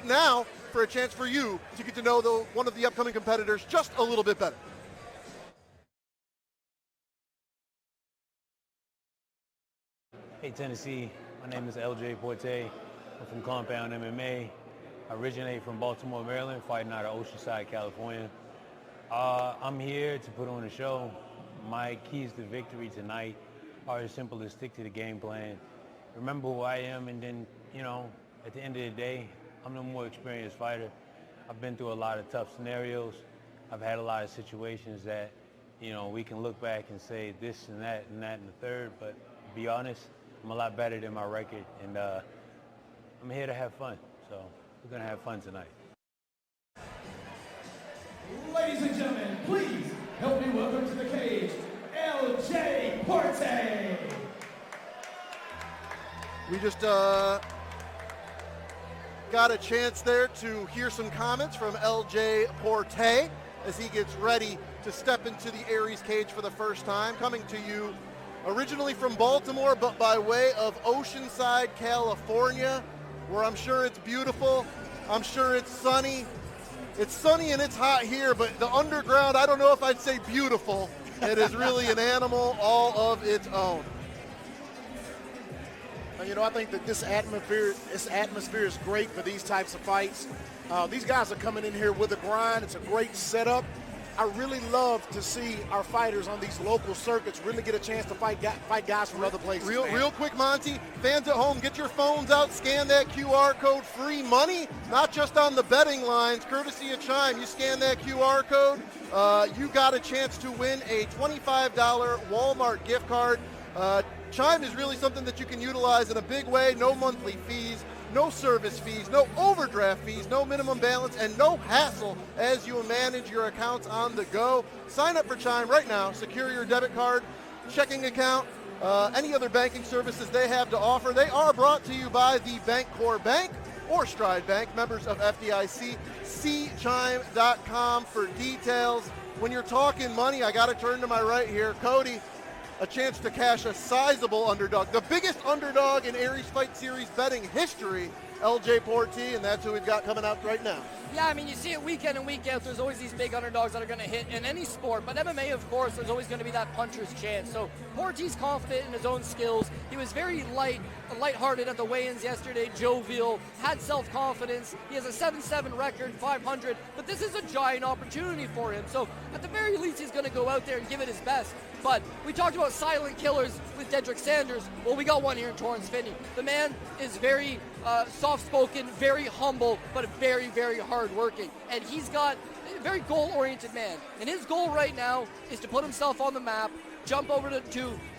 but now for a chance for you to get to know one of the upcoming competitors just a little bit better. Hey Tennessee, my name is LJ Portèe. I'm from Compound MMA. I originate from Baltimore, Maryland, fighting out of Oceanside, California. I'm here to put on a show. My keys to victory tonight are as simple as stick to the game plan. Remember who I am, and then, at the end of the day, I'm the more experienced fighter. I've been through a lot of tough scenarios. I've had a lot of situations that, we can look back and say this and that and that and the third, but to be honest, I'm a lot better than my record, and I'm here to have fun. So we're going to have fun tonight. Ladies and gentlemen, please help me welcome to the cage, LJ Portèe. We just got a chance there to hear some comments from LJ Portèe as he gets ready to step into the Aries cage for the first time, coming to you originally from Baltimore, but by way of Oceanside, California, where I'm sure it's beautiful. I'm sure it's sunny. It's sunny and it's hot here, but the underground, I don't know if I'd say beautiful. It is really an animal all of its own. I think that this atmosphere is great for these types of fights. These guys are coming in here with a grind. It's a great setup. I really love to see our fighters on these local circuits really get a chance to fight guys from other places. Real quick, Monty, fans at home, get your phones out, scan that QR code, free money, not just on the betting lines, courtesy of Chime. You scan that QR code, you got a chance to win a $25 Walmart gift card. Chime is really something that you can utilize in a big way, no monthly fees, no service fees, no overdraft fees, no minimum balance, and no hassle as you manage your accounts on the go. Sign up for Chime right now. Secure your debit card, checking account, any other banking services they have to offer. They are brought to you by the Bancorp Bank or Stride Bank, members of FDIC. See Chime.com for details. When you're talking money, I got to turn to my right here. Cody, a chance to cash a sizable underdog, the biggest underdog in Aries Fight Series betting history, LJ Portèe, and that's who we've got coming out right now. Yeah, you see it week in and week out. There's always these big underdogs that are going to hit in any sport, but MMA, of course, there's always going to be that puncher's chance. So Portèe's confident in his own skills. He was very lighthearted at the weigh-ins yesterday, jovial, had self-confidence. He has a 7-7 record, 500, but this is a giant opportunity for him. So at the very least, he's going to go out there and give it his best. But we talked about silent killers with Dedrick Sanders. Well, we got one here in Torrez Finney. The man is very soft-spoken, very humble, but very, very hard-working. And he's got a very goal-oriented man. And his goal right now is to put himself on the map, jump over to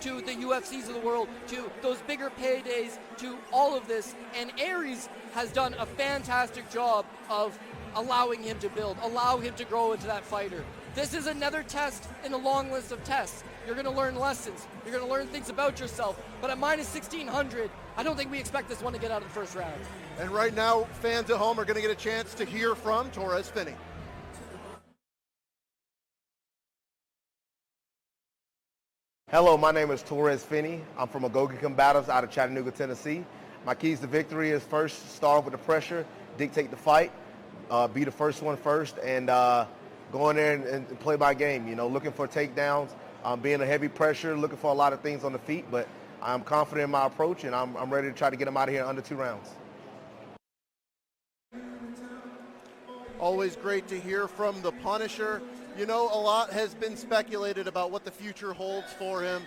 the UFCs of the world, to those bigger paydays, to all of this. And Aries has done a fantastic job of allowing him to build, allow him to grow into that fighter. This is another test in a long list of tests. You're going to learn lessons. You're going to learn things about yourself. But at minus 1,600, I don't think we expect this one to get out of the first round. And right now, fans at home are going to get a chance to hear from Torrez Finney. Hello, my name is Torrez Finney. I'm from Agoga Combatives out of Chattanooga, Tennessee. My keys to victory is first, start off with the pressure, dictate the fight, be the first one first, and go in there and play by game, looking for takedowns, being a heavy pressure, looking for a lot of things on the feet, but I'm confident in my approach, and I'm ready to try to get them out of here in under 2 rounds. Always great to hear from the Punisher. A lot has been speculated about what the future holds for him.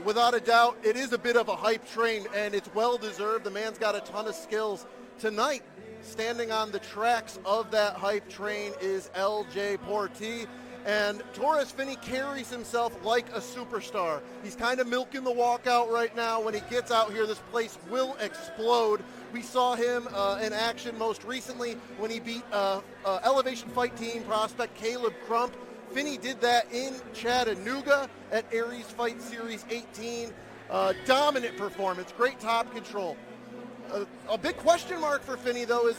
Without a doubt, it is a bit of a hype train, and it's well-deserved. The man's got a ton of skills. Tonight, standing on the tracks of that hype train is LJ Portèe. And Torrez Finney carries himself like a superstar. He's kind of milking the walkout right now. When he gets out here, this place will explode. We saw him in action most recently when he beat Elevation Fight Team prospect Caleb Crump. Finney did that in Chattanooga at Aries Fight Series 18. Dominant performance, great top control. A big question mark for Finney, though, is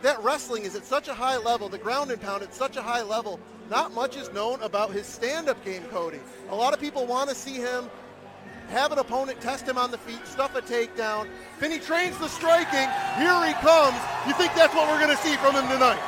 that wrestling is at such a high level, the ground and pound at such a high level. Not much is known about his stand-up game, Cody. A lot of people want to see him have an opponent test him on the feet, stuff a takedown. Finney trains the striking. Here he comes. You think that's what we're going to see from him tonight?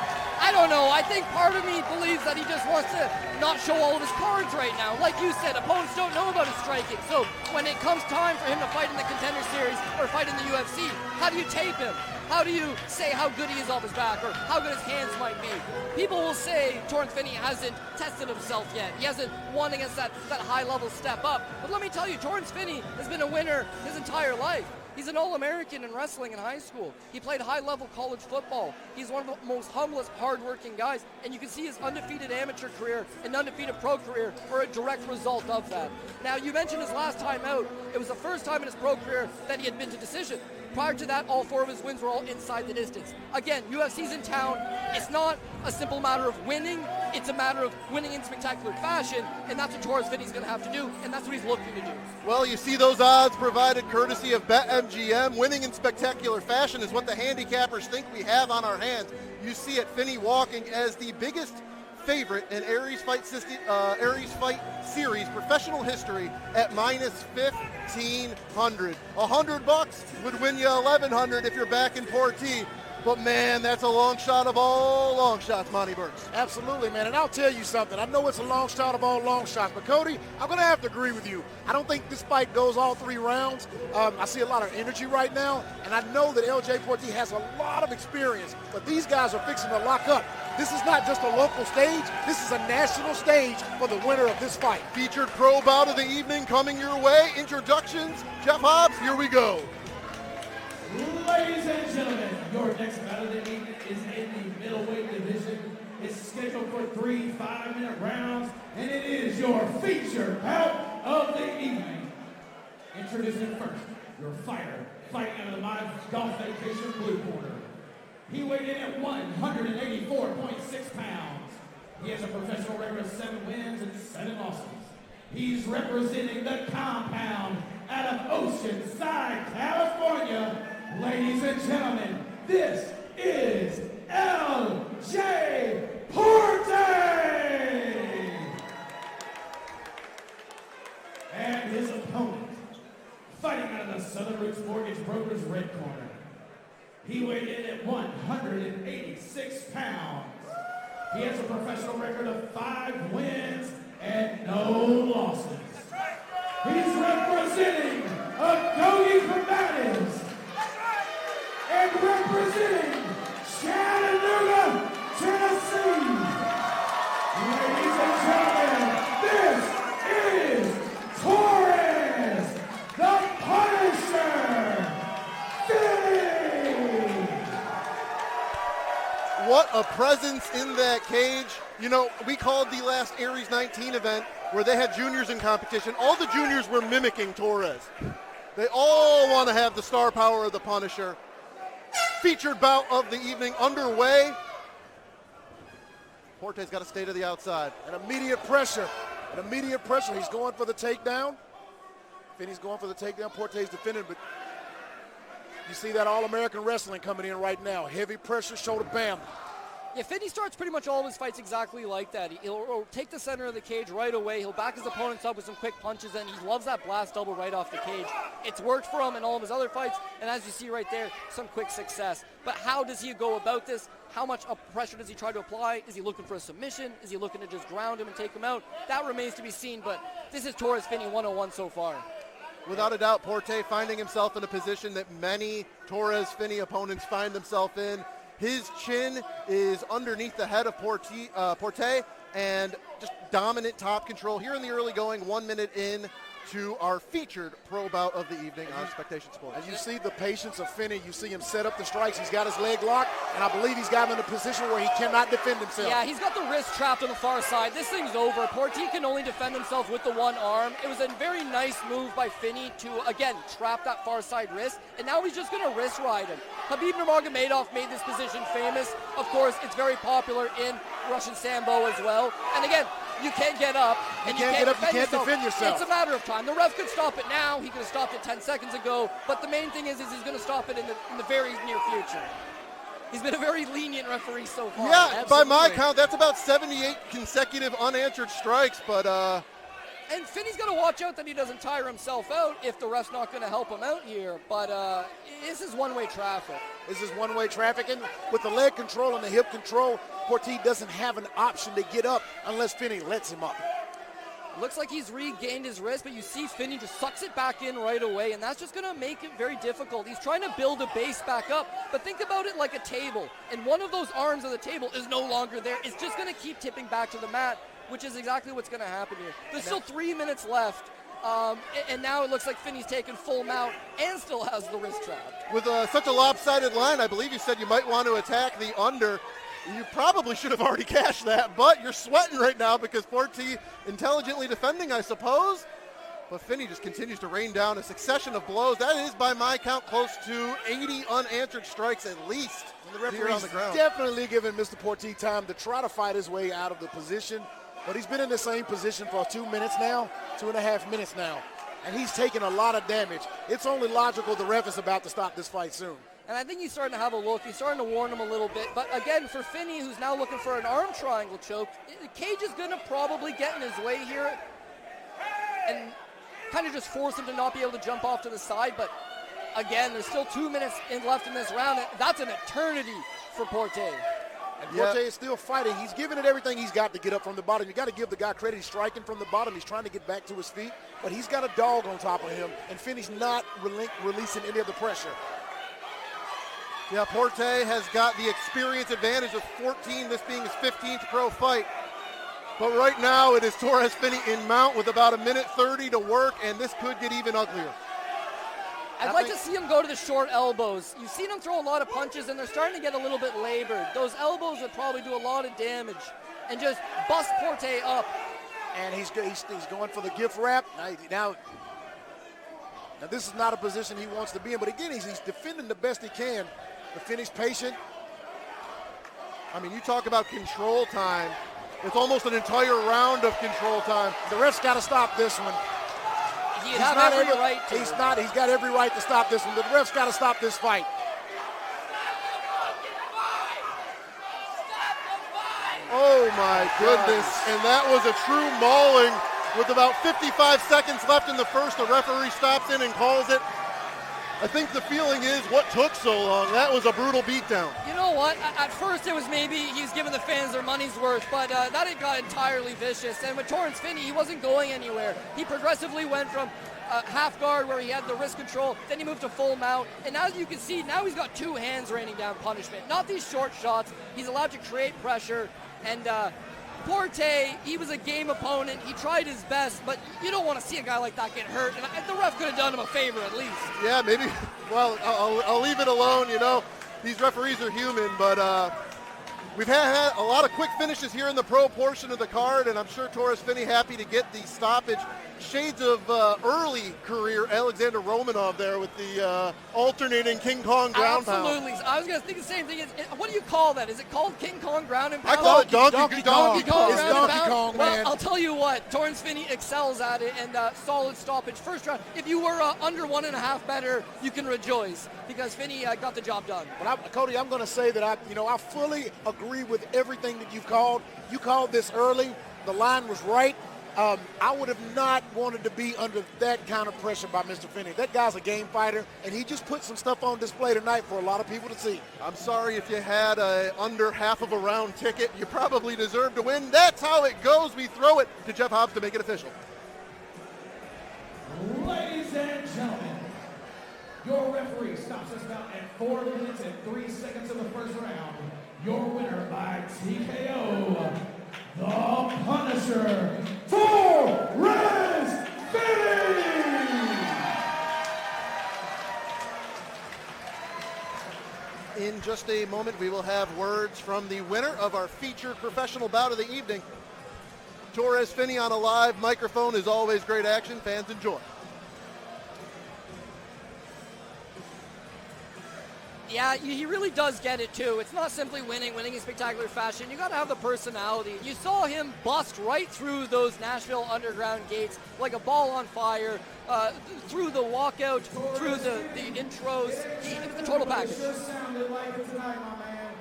I don't know. I think part of me believes that he just wants to not show all of his cards right now. Like you said, opponents don't know about his striking. So when it comes time for him to fight in the Contender Series or fight in the UFC, how do you tape him? How do you say how good he is off his back or how good his hands might be? People will say Torrez Finney hasn't tested himself yet. He hasn't won against that high-level step up. But let me tell you, Torrez Finney has been a winner his entire life. He's an All-American in wrestling in high school. He played high-level college football. He's one of the most humblest, hard-working guys, and you can see his undefeated amateur career and undefeated pro career are a direct result of that. Now, you mentioned his last time out. It was the first time in his pro career that he had been to decision. Prior to that, all 4 of his wins were all inside the distance. Again, UFC's in town. It's not a simple matter of winning. It's a matter of winning in spectacular fashion, and that's what Torrez Finney's going to have to do, and that's what he's looking to do. Well, you see those odds provided courtesy of BetMGM. Winning in spectacular fashion is what the handicappers think we have on our hands. You see it, Finney walking as the biggest favorite in Aries Fight Series professional history at minus 1,500. $100 would win you 1,100 if you're back in Portèe. But man, that's a long shot of all long shots, Monty Burks. Absolutely, man. And I'll tell you something. I know it's a long shot of all long shots, but Cody, I'm going to have to agree with you. I don't think this fight goes all 3 rounds. I see a lot of energy right now, and I know that LJ Portèe has a lot of experience, but these guys are fixing to lock up. This is not just a local stage. This is a national stage for the winner of this fight. Featured pro bout of the evening coming your way. Introductions, Jeff Hobbs, here we go. Ladies and gentlemen, your next battle of the evening is in the middleweight division. It's scheduled for 3 5-minute rounds, and it is your featured bout of the evening. Introducing first, your fighter, fighting out of the My Golf Vacation blue corner. He weighed in at 184.6 pounds. He has a professional record of 7 wins and 7 losses. He's representing the compound out of Oceanside, California. Ladies and gentlemen, this is LJ Portèe! And his opponent, fighting out of the Southern Roots Mortgage Brokers red corner. He weighed in at 186 pounds. He has a professional record of 5 wins and no losses. He's representing Agoge Combatives and representing Chattanooga, Tennessee. Ladies and gentlemen, this is Torrez, the Punisher, Finney. What a presence in that cage. You know, we called the last Aries 19 event where they had juniors in competition. All the juniors were mimicking Torrez. They all want to have the star power of the Punisher. Featured bout of the evening underway. Portèe's got to stay to the outside. And immediate pressure. He's going for the takedown. Finney's going for the takedown. Portèe's defending, but you see that All-American wrestling coming in right now. Heavy pressure, shoulder bam. Yeah, Finney starts pretty much all of his fights exactly like that. He'll take the center of the cage right away. He'll back his opponents up with some quick punches, and he loves that blast double right off the cage. It's worked for him in all of his other fights, and as you see right there, some quick success. But how does he go about this? How much pressure does he try to apply? Is he looking for a submission? Is he looking to just ground him and take him out? That remains to be seen, but this is Torrez Finney 101 so far. Without a doubt, Portèe finding himself in a position that many Torrez Finney opponents find themselves in. His chin is underneath the head of Portèe, and just dominant top control here in the early going, 1 minute in to our featured pro bout of the evening on Spectation Sports. As you see the patience of Finney, you see him set up the strikes. He's got his leg locked, and I believe he's got him in a position where he cannot defend himself. Yeah, he's got the wrist trapped on the far side. This thing's over. Portèe can only defend himself with the one arm. It was a very nice move by Finney to, again, trap that far side wrist, and now he's just going to wrist ride him. Khabib Nurmagomedov made this position famous. Of course, it's very popular in Russian Sambo as well. And again, you can't get up, and you can't defend yourself. It's a matter of time. The ref could stop it now. He could have stopped it 10 seconds ago. But the main thing is he's going to stop it in the very near future. He's been a very lenient referee so far. Yeah, absolutely. By my count, that's about 78 consecutive unanswered strikes. But And Finney's got to watch out that he doesn't tire himself out if the ref's not going to help him out here. But this is one-way traffic. This is one-way traffic, and with the leg control and the hip control, Portèe doesn't have an option to get up unless Finney lets him up. Looks like he's regained his wrist, but you see Finney just sucks it back in right away, and that's just going to make it very difficult. He's trying to build a base back up, but think about it like a table, and one of those arms of the table is no longer there. It's just going to keep tipping back to the mat, which is exactly what's going to happen here. There's still 3 minutes left, and now it looks like Finney's taken full mount and still has the wrist trapped. With such a lopsided line, I believe you said you might want to attack the under. You probably should have already cashed that, but you're sweating right now because Portèe intelligently defending, I suppose. But Finney just continues to rain down a succession of blows. That is, by my count, close to 80 unanswered strikes at least. And the here on referee's the ground. definitely giving Mr. Portèe time to try to fight his way out of the position. But he's been in the same position for 2 minutes now, 2.5 minutes now. And he's taken a lot of damage. It's only logical the ref is about to stop this fight soon. And I think he's starting to have a look. He's starting to warn him a little bit. But again, for Finney, who's now looking for an arm triangle choke, Cage is going to probably get in his way here and kind of just force him to not be able to jump off to the side. But again, there's still 2 minutes left in this round. That's an eternity for Portèe. And Portèe is still fighting. He's giving it everything he's got to get up from the bottom. You got to give the guy credit. He's striking from the bottom. He's trying to get back to his feet. But he's got a dog on top of him, and Finney's not releasing any of the pressure. Yeah, Portèe has got the experience advantage of 14, this being his 15th pro fight. But right now it is Torrez Finney in mount with about 1:30 to work, and this could get even uglier. I'd like to see him go to the short elbows. You've seen him throw a lot of punches, and they're starting to get a little bit labored. Those elbows would probably do a lot of damage and just bust Portèe up. And he's going for the gift wrap. Now this is not a position he wants to be in, but again, he's defending the best he can. But Finney's patient. I mean, you talk about control time. It's almost an entire round of control time. The ref's got to stop this one. He's got every right to. He's got every right to stop this one. The ref's got to stop this fight. Oh my goodness. And that was a true mauling with about 55 seconds left in the first. The referee stops in and calls it. I think the feeling is what took so long. That was a brutal beatdown. You know what? At first it was maybe he's giving the fans their money's worth, but that it got entirely vicious. And with Torrez Finney, he wasn't going anywhere. He progressively went from half guard where he had the wrist control, then he moved to full mount. And as you can see, now he's got two hands raining down punishment. Not these short shots. He's allowed to create pressure. And Portèe, he was a game opponent. He tried his best, but you don't want to see a guy like that get hurt. And the ref could have done him a favor at least. Yeah, maybe. Well, I'll leave it alone. You know, these referees are human, but we've had a lot of quick finishes here in the pro portion of the card, and I'm sure Torrez Finney happy to get the stoppage. Shades of early career Alexander Romanov there with the alternating King Kong ground pound. Absolutely. I was going to think the same thing. What do you call that? Is it called King Kong ground and I pound? call it Donkey Kong. It's ground and Donkey pound? Kong, well, man. I'll tell you what, Torrez Finney excels at it, and solid stoppage. First round, if you were under 1.5 better, you can rejoice because Finney got the job done. But Cody, I'm going to say that I fully agree with everything that you've called. You called this early. The line was right. I would have not wanted to be under that kind of pressure by Mr. Finney. That guy's a game fighter, and he just put some stuff on display tonight for a lot of people to see. I'm sorry if you had a under half of a round ticket. You probably deserve to win. That's how it goes. We throw it to Jeff Hobbs to make it official. Ladies and gentlemen, your referee stops us now at 4 minutes and 3 seconds of the first round. Your winner by TKO, the Punisher, Torrez Finney! In just a moment, we will have words from the winner of our featured professional bout of the evening. Torrez Finney on a live microphone is always great action. Fans enjoy. Yeah, he really does get it too. It's not simply winning in spectacular fashion. You got to have the personality. You saw him bust right through those Nashville underground gates like a ball on fire, through the walkout, through the intros, the total package. It just sounded like it tonight, my man.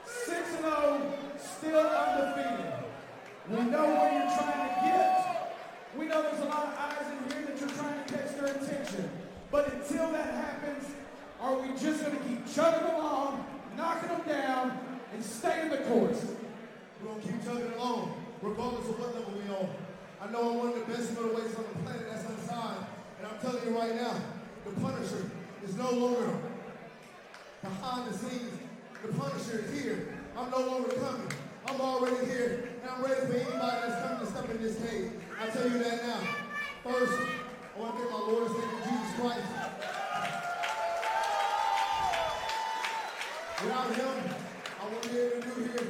6-0, still undefeated. We know where you're trying to get. course. We're going to keep chugging along, regardless of what level we on. I know I'm one of the best middleweights on the planet that's unsigned, and I'm telling you right now, the Punisher is no longer behind the scenes. The Punisher is here. I'm no longer coming. I'm already here, and I'm ready for anybody that's coming to step in this cage. I tell you that now. First, I want to thank my Lord and Savior Jesus Christ. Without him, I wouldn't be able to do here.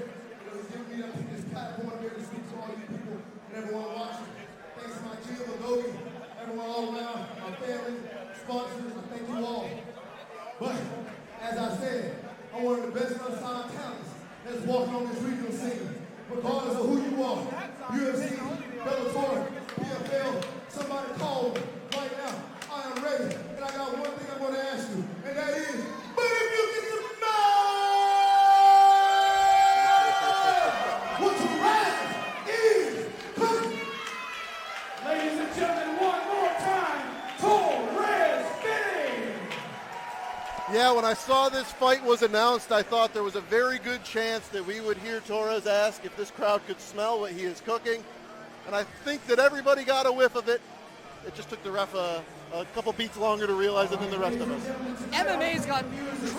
He's giving me this platform to be able to speak to all you people and everyone watching. Thanks to my gym, Adobe, everyone all around, my family, sponsors, I thank you all. But, as I said, I'm one of the best unsigned talents that's walking on this regional scene. Regardless of who you are, UFC, Bellator, PFL, somebody call me right now. I am ready, and I got one thing I'm going to ask you, and that is, but if you can what you rise is cooking. Ladies and gentlemen, one more time, Torrez Finney. Yeah, when I saw this fight was announced, I thought there was a very good chance that we would hear Torrez ask if this crowd could smell what he is cooking. And I think that everybody got a whiff of it. It just took the ref a couple beats longer to realize it than the rest of us. MMA's got crazy